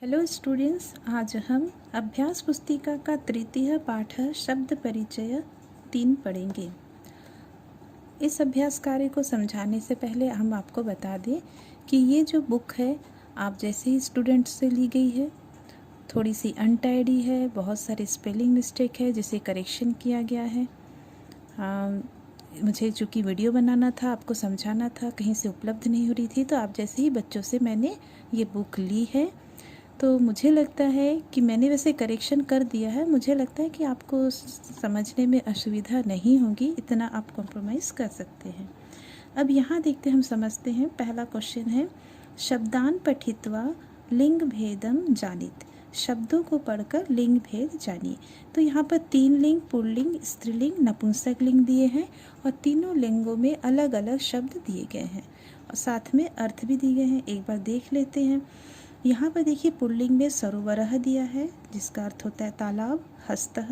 Hello students, आज हम अभ्यास पुस्तिका का तृतीय पाठ शब्द परिचय 3 पढ़ेंगे। इस अभ्यास कार्य को समझाने से पहले हम आपको बता दें कि ये जो बुक है आप जैसे ही स्टूडेंट से ली गई है, थोड़ी सी अनटाइडी है, बहुत सारे स्पेलिंग मिस्टेक है जिसे करेक्शन किया गया है। मुझे चूँकि वीडियो बनाना था, आपको समझाना था, कहीं से उपलब्ध नहीं हो रही थी, तो आप जैसे ही बच्चों से मैंने ये बुक ली है तो मुझे लगता है कि मैंने वैसे करेक्शन कर दिया है। मुझे लगता है कि आपको समझने में असुविधा नहीं होगी, इतना आप कॉम्प्रोमाइज़ कर सकते हैं। अब यहाँ देखते हम समझते हैं। पहला क्वेश्चन है, शब्दान पठित्वा लिंग भेदम जानित। शब्दों को पढ़कर लिंग भेद जानिए। तो यहाँ पर 3 लिंग, पुल्लिंग, स्त्रीलिंग, नपुंसक लिंग दिए हैं और तीनों लिंगों में अलग अलग शब्द दिए गए हैं और साथ में अर्थ भी दिए गए हैं। एक बार देख लेते हैं। यहाँ पर देखिए पुल्लिंग में सरोवरः दिया है जिसका अर्थ होता है तालाब, हस्तः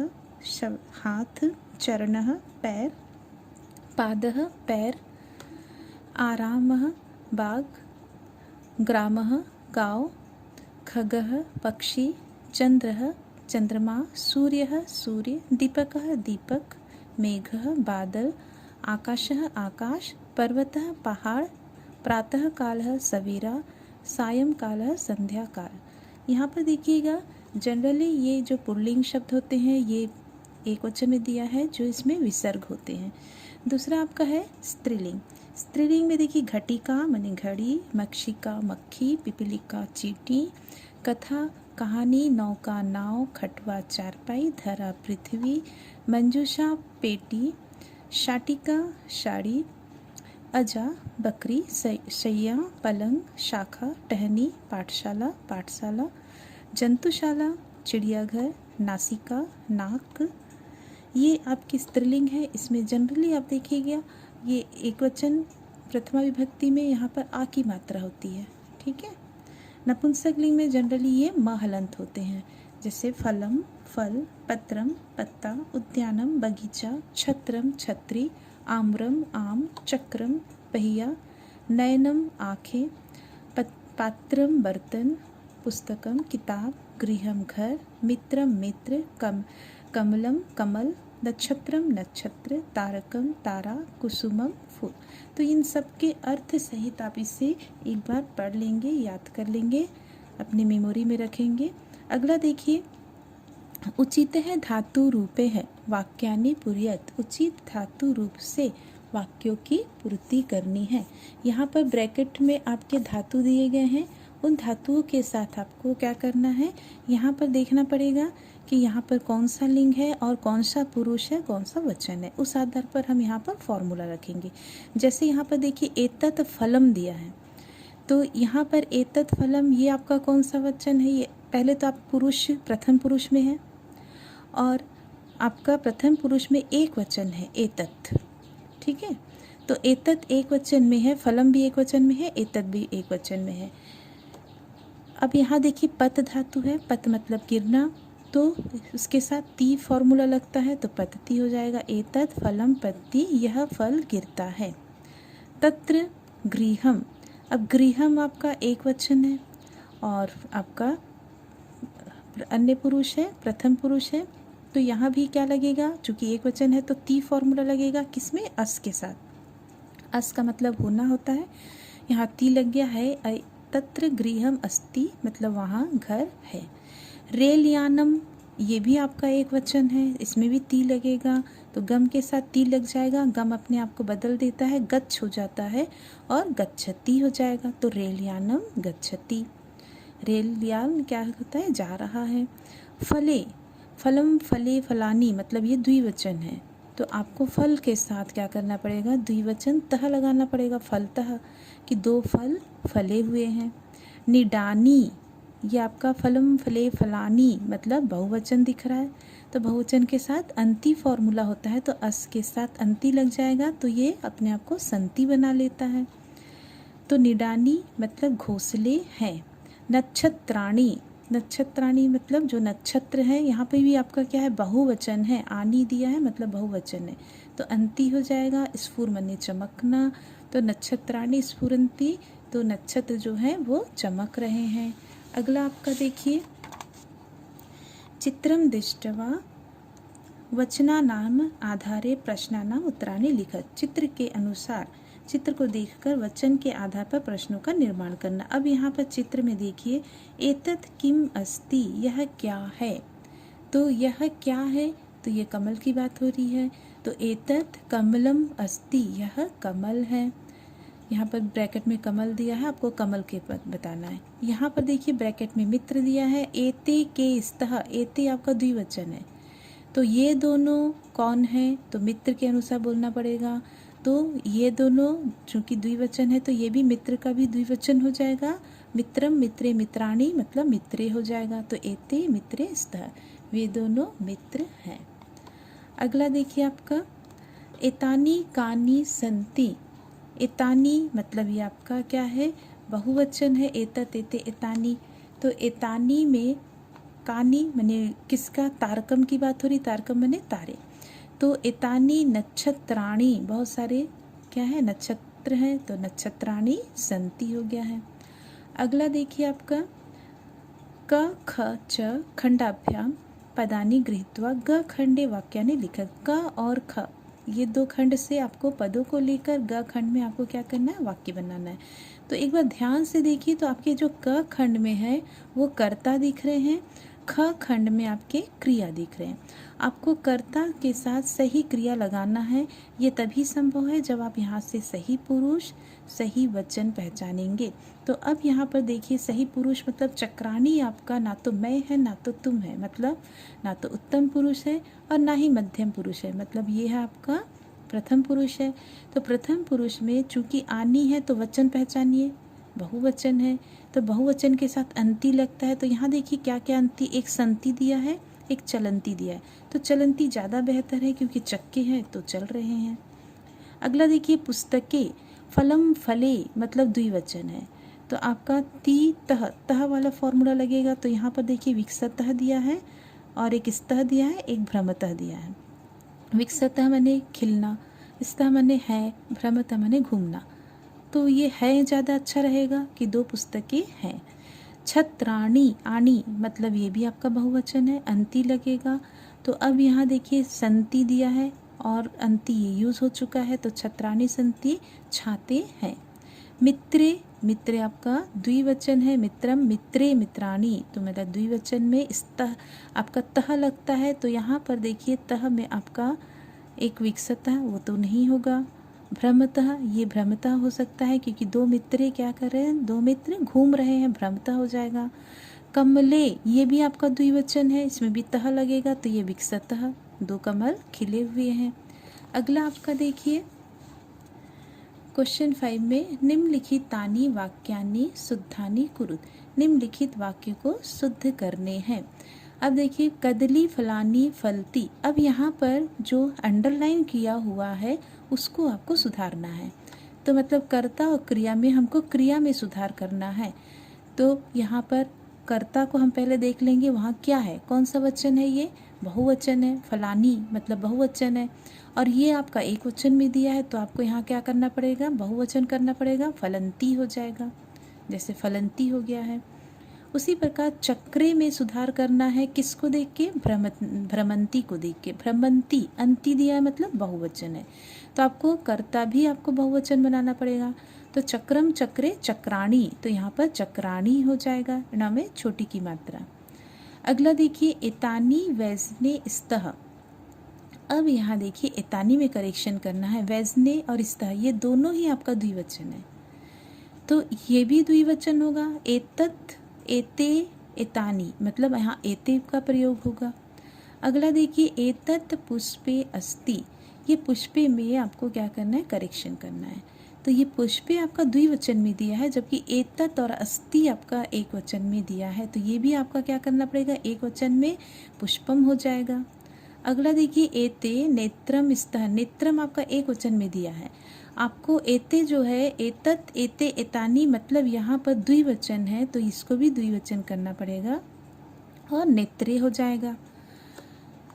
हाथ, चरणः पैर, पादः पैर, आरामः बाग, ग्रामः गाँव, खगः पक्षी, चंद्रः चंद्रमा, सूर्यः सूर्य, दीपकः दीपक, मेघः बादल, आकाशः आकाश, पर्वतः पहाड़, प्रातः कालः सवेरा, सायंकाल संध्या काल। यहाँ पर देखिएगा जनरली ये जो पुल्लिंग शब्द होते हैं ये एक वचन में दिया है जो इसमें विसर्ग होते हैं। दूसरा आपका है स्त्रीलिंग। स्त्रीलिंग में देखिए घटिका माने घड़ी, मक्षिका मक्खी, पिपीलिका चींटी, कथा कहानी, नौका नाव, खटवा चारपाई, धरा पृथ्वी, मंजूषा पेटी, शाटिका साड़ी, अजा बकरी, शैया पलंग, शाखा टहनी, पाठशाला पाठशाला, जंतुशाला चिड़ियाघर, नासिका नाक। ये आपकी स्त्रीलिंग है। इसमें जनरली आप देखिएगा ये एक वचन प्रथमा विभक्ति में यहाँ पर आ की मात्रा होती है, ठीक है। नपुंसक लिंग में जनरली ये म हलंत होते हैं, जैसे फलम फल, पत्रम पत्ता, उद्यानम बगीचा, छत्रम छतरी, आम्रम आम, चक्रम पहिया, नयनम आँखें, पात्रम बर्तन, पुस्तकम किताब, गृहम घर, मित्रम मित्र, कमलम कमल, नक्षत्रम नक्षत्र, तारकम तारा, कुसुमम फूल। तो इन सब के अर्थ सहित आप इसे एक बार पढ़ लेंगे, याद कर लेंगे, अपनी मेमोरी में रखेंगे। अगला देखिए, उचित है धातु रूपे है वाक्यानि पुर्यत। उचित धातु रूप से वाक्यों की पूर्ति करनी है। यहाँ पर ब्रैकेट में आपके धातु दिए गए हैं, उन धातुओं के साथ आपको क्या करना है, यहाँ पर देखना पड़ेगा कि यहाँ पर कौन सा लिंग है और कौन सा पुरुष है, कौन सा वचन है। उस आधार पर हम यहाँ पर फॉर्मूला रखेंगे। जैसे यहाँ पर देखिए एतत् फलम दिया है, तो यहाँ पर एतत् फलम ये आपका कौन सा वचन है। ये पहले तो आप पुरुष प्रथम पुरुष में है और आपका प्रथम पुरुष में एक वचन है एतत्, ठीक है। तो एतत् एक वचन में है, फलम भी एक वचन में है, एतत् भी एक वचन में है। अब यहाँ देखिए पत धातु है, पत मतलब गिरना, तो उसके साथ ती फॉर्मूला लगता है तो पतती हो जाएगा। एतत् फलम पत्ती, यह फल गिरता है। तत्र गृहम, अब गृहम आपका एक वचन है और आपका अन्य पुरुष है, प्रथम पुरुष है, तो यहाँ भी क्या लगेगा, चूँकि एक वचन है तो ती फॉर्मूला लगेगा, किसमें, अस के साथ। अस का मतलब होना होता है, यहाँ ती लग गया है। तत्र गृहम अस्ति मतलब वहाँ घर है। रेलयानम ये भी आपका एक वचन है, इसमें भी ती लगेगा, तो गम के साथ ती लग जाएगा, गम अपने आप को बदल देता है, गच्छ हो जाता है और गच्छति हो जाएगा, तो रेलयानम गच्छति। रेलयान क्या होता है, जा रहा है। फले फलम फले फलानी मतलब ये द्विवचन है, तो आपको फल के साथ क्या करना पड़ेगा, द्विवचन तह लगाना पड़ेगा, फलतः, कि 2 फल फले हुए हैं। निडानी ये आपका फलम फले फलानी मतलब बहुवचन दिख रहा है, तो बहुवचन के साथ अंति फॉर्मूला होता है, तो अस के साथ अंति लग जाएगा, तो ये अपने आप को संति बना लेता है। तो निडानी मतलब घोंसले हैं। नक्षत्राणी, नक्षत्राणी मतलब जो नक्षत्र है, यहाँ पे भी आपका क्या है, बहुवचन है, आनी दिया है मतलब बहुवचन है, तो अंति हो जाएगा। स्फुरमन्य चमकना, तो नक्षत्राणी स्फुरंती, तो नक्षत्र जो है वो चमक रहे हैं। अगला आपका देखिए, चित्रम दृष्ट्वा वचनानाम आधारे प्रश्नानाम उत्तराणि लिखत। चित्र के अनुसार, चित्र को देखकर वचन के आधार पर प्रश्नों का निर्माण करना। अब यहाँ पर चित्र में देखिए, एतत् किम अस्ति, यह क्या है। तो यह क्या है, तो ये कमल की बात हो रही है। तो एतत् कमलम अस्ति, यह कमल है। यहाँ पर ब्रैकेट में कमल दिया है, आपको कमल के पद बताना है। यहाँ पर देखिए ब्रैकेट में मित्र दिया है, एते के स्तः, एते आपका द्विवचन है। तो ये दोनों कौन है, तो मित्र के अनुसार बोलना पड़ेगा। तो ये दोनों चूंकि द्विवचन है तो ये भी मित्र का भी द्विवचन हो जाएगा। मित्रम मित्रे मित्राणि मतलब मित्रे हो जाएगा। तो एते मित्रे स्तः, वे दोनों मित्र हैं। अगला देखिए आपका, एतानी कानी संति। एतानी मतलब ये आपका क्या है, बहुवचन है। एतत् एते एतानी। तो एतानी में कानी माने किसका, तारकम की बात हो रही। तारकम माने तारे। तो एतानी नक्षत्राणि, बहुत सारे क्या है, नक्षत्र हैं। तो नक्षत्राणि संति हो गया है। अगला देखिए आपका, क ख च खंडाभ्याम पदानि गृहीत्वा ग खंडे वाक्यानि लिखत। क और ख ये दो खंड से आपको पदों को लेकर ग खंड में आपको क्या करना है, वाक्य बनाना है। तो एक बार ध्यान से देखिए, तो आपके जो क खंड में है वो कर्ता दिख रहे हैं, ख खंड में आपके क्रिया दिख रहे हैं। आपको कर्ता के साथ सही क्रिया लगाना है। ये तभी संभव है जब आप यहाँ से सही पुरुष सही वचन पहचानेंगे। तो अब यहाँ पर देखिए, सही पुरुष मतलब चक्राणी आपका ना तो मैं है ना तो तुम है, मतलब ना तो उत्तम पुरुष है और ना ही मध्यम पुरुष है, मतलब ये है आपका प्रथम पुरुष है। तो प्रथम पुरुष में चूंकि आनी है तो वचन पहचानिए, बहुवचन है। तो बहुवचन के साथ अंति लगता है। तो यहाँ देखिए क्या क्या अंति, एक संति दिया है, एक चलंती दिया है। तो चलंती ज़्यादा बेहतर है क्योंकि चक्के हैं तो चल रहे हैं। अगला देखिए, पुस्तके फलम फले मतलब द्विवचन है। तो आपका ती तह, तह वाला फॉर्मूला लगेगा। तो यहाँ पर देखिए विकसतः दिया है और एक स्तः दिया है, एक भ्रमतः दिया है। विकसतः माने खिलना, स्तः माने है, भ्रमतः माने घूमना। तो ये है ज़्यादा अच्छा रहेगा कि दो पुस्तकें हैं। छत्राणी, आणी मतलब ये भी आपका बहुवचन है, अंति लगेगा। तो अब यहाँ देखिए संति दिया है और अंति ये यूज़ हो चुका है। तो छत्राणी संति छाते हैं। मित्रे, मित्रे आपका द्विवचन है। मित्रम मित्रे मित्राणी, तो मतलब द्विवचन में स्तः आपका तह लगता है। तो यहाँ पर देखिए तह में आपका एक विकसतः वो तो नहीं होगा। भ्रमतः, ये भ्रमतः हो सकता है क्योंकि दो मित्रे क्या कर रहे हैं, दो मित्र घूम रहे हैं, भ्रमतः हो जाएगा। कमले, ये भी आपका द्विवचन है, इसमें भी तह लगेगा। तो ये विकसतः, दो कमल खिले हुए हैं। अगला आपका देखिए क्वेश्चन 5 में, निम्नलिखितानि वाक्यानि शुद्धानि कुरुत। निम्नलिखित वाक्य को शुद्ध करने हैं। अब देखिए, कदली फलानी फलती। अब यहाँ पर जो अंडरलाइन किया हुआ है उसको आपको सुधारना है। तो मतलब कर्ता और क्रिया में हमको क्रिया में सुधार करना है। तो यहाँ पर कर्ता को हम पहले देख लेंगे, वहाँ क्या है, कौन सा वचन है, ये बहुवचन है। फलानी मतलब बहुवचन है और ये आपका एक वचन में दिया है। तो आपको यहाँ क्या करना पड़ेगा, बहुवचन करना पड़ेगा, फलंती हो जाएगा, जैसे फलंती हो गया है। उसी प्रकार चक्रे में सुधार करना है, किसको देख के, भ्रमंती को देख के। भ्रमंती अंति दिया है मतलब बहुवचन है। तो आपको कर्ता भी आपको बहुवचन बनाना पड़ेगा। तो चक्रम चक्रे चक्राणी, तो यहाँ पर चक्राणी हो जाएगा, ण में छोटी की मात्रा। अगला देखिए, एतानी वैजने स्तः। अब यहाँ देखिए एतानी में करेक्शन करना है। वैजने और स्तः ये दोनों ही आपका द्विवचन है, तो ये भी द्विवचन होगा। एतत् एते एतानी मतलब यहाँ एते का प्रयोग होगा। अगला देखिए, एतत् पुष्पे अस्ति। ये पुष्पे में आपको क्या करना है, करेक्शन करना है। तो ये पुष्पे आपका द्विवचन में दिया है, जबकि एतत् और अस्ति आपका एक वचन में दिया है। तो ये भी आपका क्या करना पड़ेगा, एक वचन में पुष्पम हो जाएगा। अगला देखिए, एते नेत्रम स्तः। नेत्रम आपका एक वचन में दिया है। आपको एते जो है, एतत् एते एतानी मतलब यहाँ पर द्विवचन है, तो इसको भी द्विवचन करना पड़ेगा और नेत्रे हो जाएगा।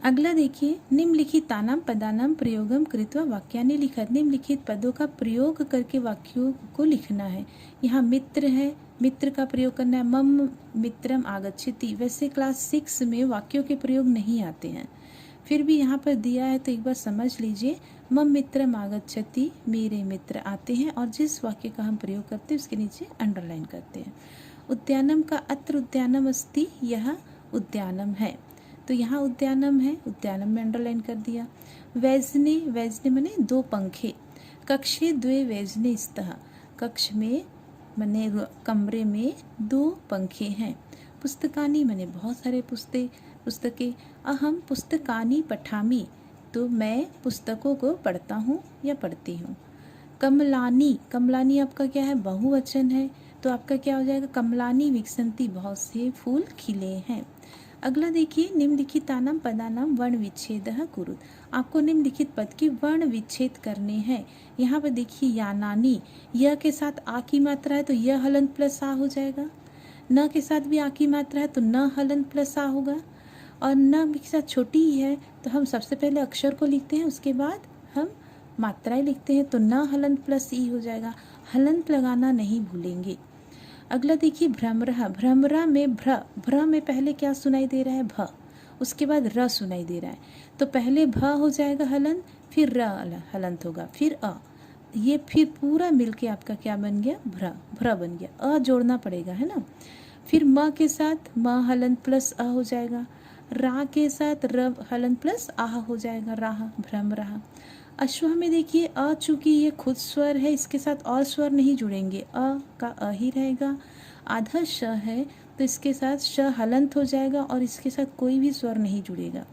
अगला देखिए, निम्नलिखितानां पदानां प्रयोगम कृत्वा वाक्यानि लिखत। निम्नलिखित पदों का प्रयोग करके वाक्यों को लिखना है। यहाँ मित्र है मित्र का प्रयोग करना है, मम मित्रम आगच्छति। वैसे क्लास 6 में वाक्यों के प्रयोग नहीं आते हैं, फिर भी यहाँ पर दिया है तो एक बार समझ लीजिए। मम मित्रम आगच्छति, मेरे मित्र आते हैं, और जिस वाक्य का हम प्रयोग करते हैं उसके नीचे अंडरलाइन करते हैं। उद्यानम का अत्र उद्यानम अस्ति, यह उद्यानम है, तो यहाँ उद्यानम है, उद्यानम में अंडरलाइन कर दिया। वैजने, वैजने मने दो पंखे। कक्षे द्वे वैजने स्तः, कक्ष में मने कमरे में दो पंखे हैं। पुस्तकानि मने बहुत सारे पुस्तकें। अहम पुस्तकानि पठामि, तो मैं पुस्तकों को पढ़ता हूँ या पढ़ती हूँ। कमलानी, कमलानी आपका क्या है, बहुवचन है, तो आपका क्या हो जाएगा, कमलानी विकसंती, बहुत से फूल खिले हैं। अगला देखिए, निम्नलिखितानां पदानां वर्ण विच्छेदः कुरु। आपको निम्नलिखित पद की वर्ण विच्छेद करने हैं। यहाँ पर देखिए, यानानी, य के साथ आ की मात्रा है तो य हलंत प्लस आ हो जाएगा। न के साथ भी आ की मात्रा है तो न हलंत प्लस आ होगा, और न के साथ छोटी ही है तो हम सबसे पहले अक्षर को लिखते हैं, उसके बाद हम मात्राएं लिखते हैं, तो न हलंत प्लस ई हो जाएगा। हलंत लगाना नहीं भूलेंगे। अगला देखिए, भ्रमरा, भ्रमरा में भ्र में पहले क्या सुनाई दे रहा है, भ, उसके बाद र सुनाई दे रहा है, तो पहले भ हो जाएगा हलंत, फिर र हलंत होगा, फिर अ, ये फिर पूरा मिलके आपका क्या बन गया, भ्र बन गया। अ जोड़ना पड़ेगा, है ना। फिर म के साथ म हलंत प्लस अ हो जाएगा। रा के साथ र हलंत प्लस आह हो जाएगा, राह, भ्रम रहा। अश्व में देखिए, अ चूंकि ये खुद स्वर है, इसके साथ और स्वर नहीं जुड़ेंगे, अ का अ ही रहेगा। आधा श है तो इसके साथ श हलंत हो जाएगा और इसके साथ कोई भी स्वर नहीं जुड़ेगा।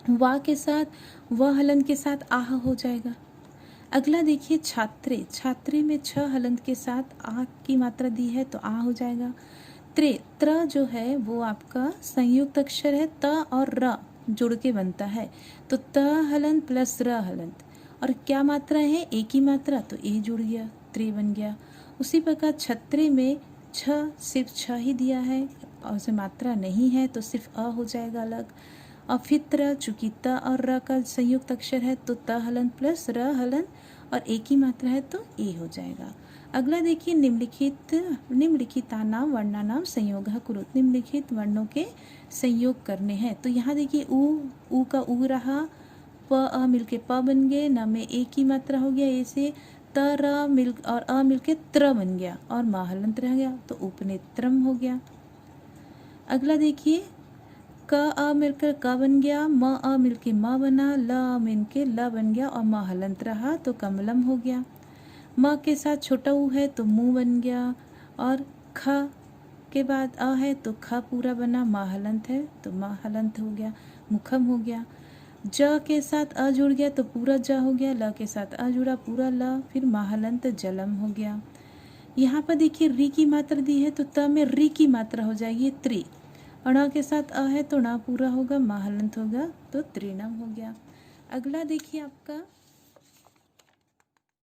वा के साथ व हलंत के साथ आह हो जाएगा। अगला देखिए, छात्रे, छात्रे में छ हलंत के साथ आ की मात्रा दी है तो आ हो जाएगा। त्रे, त्र जो है वो आपका संयुक्त अक्षर है, त और र जुड़ के बनता है, तो त हलंत प्लस र हलंत, और क्या मात्रा है, एक ही मात्रा, तो ए जुड़ गया, त्रे बन गया। उसी प्रकार छत्रे में छ सिर्फ छ ही दिया है और उसे मात्रा नहीं है तो सिर्फ अ हो जाएगा अलग। और फिर त्र, चूंकि त और र का संयुक्त अक्षर है तो त हलंत प्लस र हलंत, और एक ही मात्रा है तो ए हो जाएगा। अगला देखिए, निम्नलिखितानां वर्णानां संयोगः कुरुत्, निम्नलिखित वर्णों के संयोग करने हैं। तो यहाँ देखिए, ऊ का ऊ रहा, प अ मिलके प बन गए, न में एक ही मात्रा हो गया, ऐसे त र मिल और अ मिलके त्र बन गया, और मा हलंत रह गया तो उपनेत्रम हो गया। अगला देखिए, क अ मिलकर क बन गया, म अ मिलके म बना, ल अ मिलके ल बन गया, और म हलंत रहा तो कमलम हो गया। म के साथ छोटा ऊ है तो मुंह बन गया, और ख के बाद अ है तो ख पूरा बना, म हलंत है तो म हलंत हो गया, मुखम हो गया। ज के साथ अ जुड़ गया तो पूरा ज हो गया, ल के साथ अ जुड़ा पूरा ल, फिर म हलंत जलम हो गया। यहाँ पर देखिए, री की मात्रा दी है तो त में री की मात्रा हो जाएगी त्रि, और ण के साथ अ है तो ण पूरा होगा, म हलंत होगा तो त्रिणम हो गया। अगला देखिए आपका